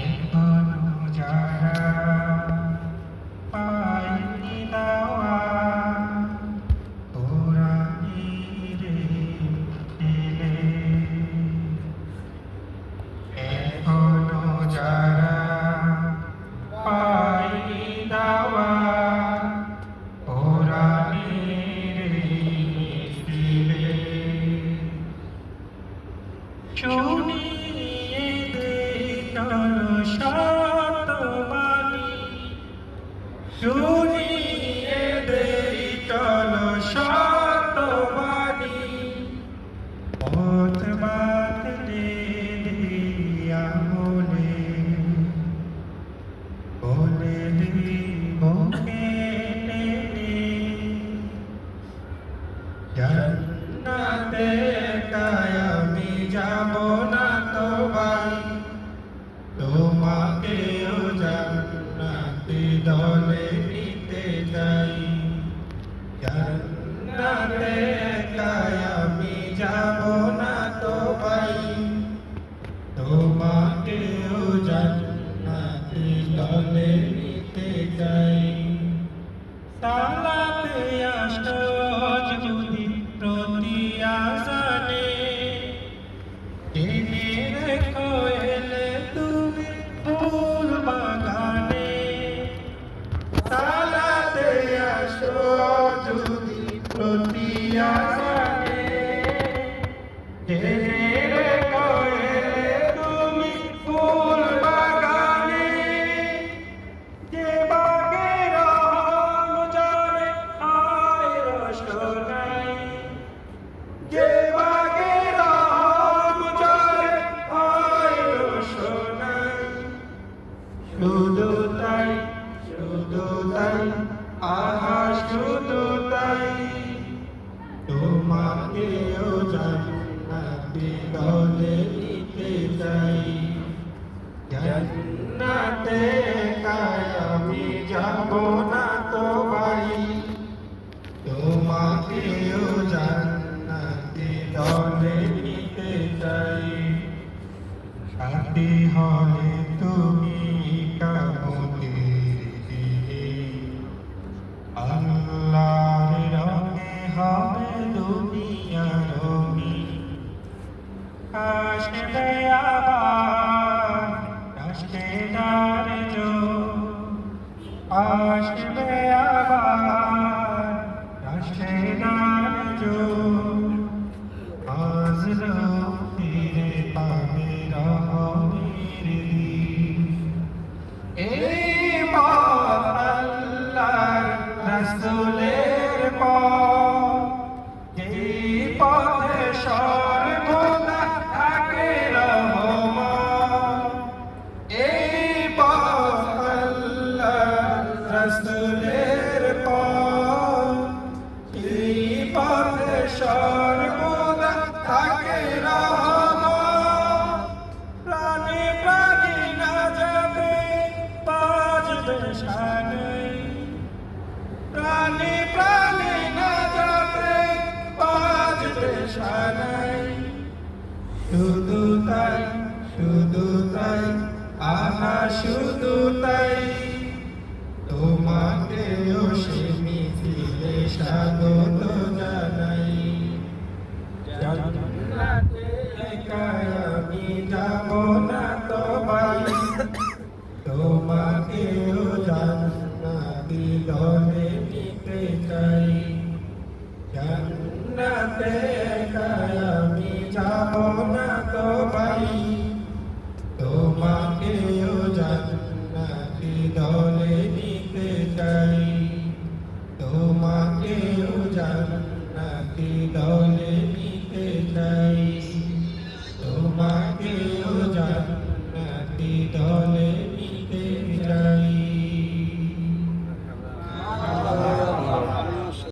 এখনো যারা পায়নি দাওয়া ওরা রে এলে, এখনো যারা পায়নি দাওয়া ওরা রে এলে, শুনিয়ে দে শতবাণী, শুনিয়ে দে শতবাণী, পথ বাতলে আমলে বলে দিব কেনে জান্নাতে একাই আমি যাব না তো ভাই, তোমাকেও জান্নাতে দলে নিতে চাই। জান্নাতে একাই আমি যাব না তো ভাই, তোমাকেও জান্নাতে দলে নিতে চাই। সালাতে আসো যদি প্রতি আজানে, জেনে রেখো এলে তুমি ফুল বাগানে। সালাতে আসো যদি প্রতি আজানে, জেনে রেখো এলে তুমি ফুল বাগানে। যে বাগের রহম জানে আয় রসনাই, যে বাগের রহম জানে আয় রসনাই। শুধু তাই, শুধু তাই, আহা শুধু তাই, তোমাকেও জান্নাতে দলে নিতে চাই। জান্নাতে একাই আমি যাব না তো ভাই, তোমাকেও জান্নাতে দলে নিতে চাই। সাথী হলে তুমি কামতের দিনে, আল্লাহর রঙে হবে দুনিয়া রঙিন। আসবে আবার রাষ্ট্রের জোর, আসবে আবার রাষ্ট্রের জোর। আজলো ফিরে পাবে রহমের দিন। এই পথ আল্লাহর রাসূলের পথ, যেই পথে সর্বদা থাকে রহমত। এই পথ আল্লাহর রাসূলের পথ, যেই পথে সর্বদা থাকে রহমত। প্রাণে প্রাণে না যাবে বাজবে শানে, প্রাণে প্রাণে না যাবে বাজবে শানে। শুধু তাই, শুধু তাই, আহা শুধু তাই, তোমাকেও সে মিছিলে স্বাগত জানাই। জান্নাতে একাই আমি যাব না তো ভাই, তোমাকেও জান্নাতে দলে নিতে চাই। জান্নাতে একাই আমি যাব না তো ভাই, তোমাকেও জান্নাতে দলে নিতে চাই। তোমাকেও জান্নাতে দলে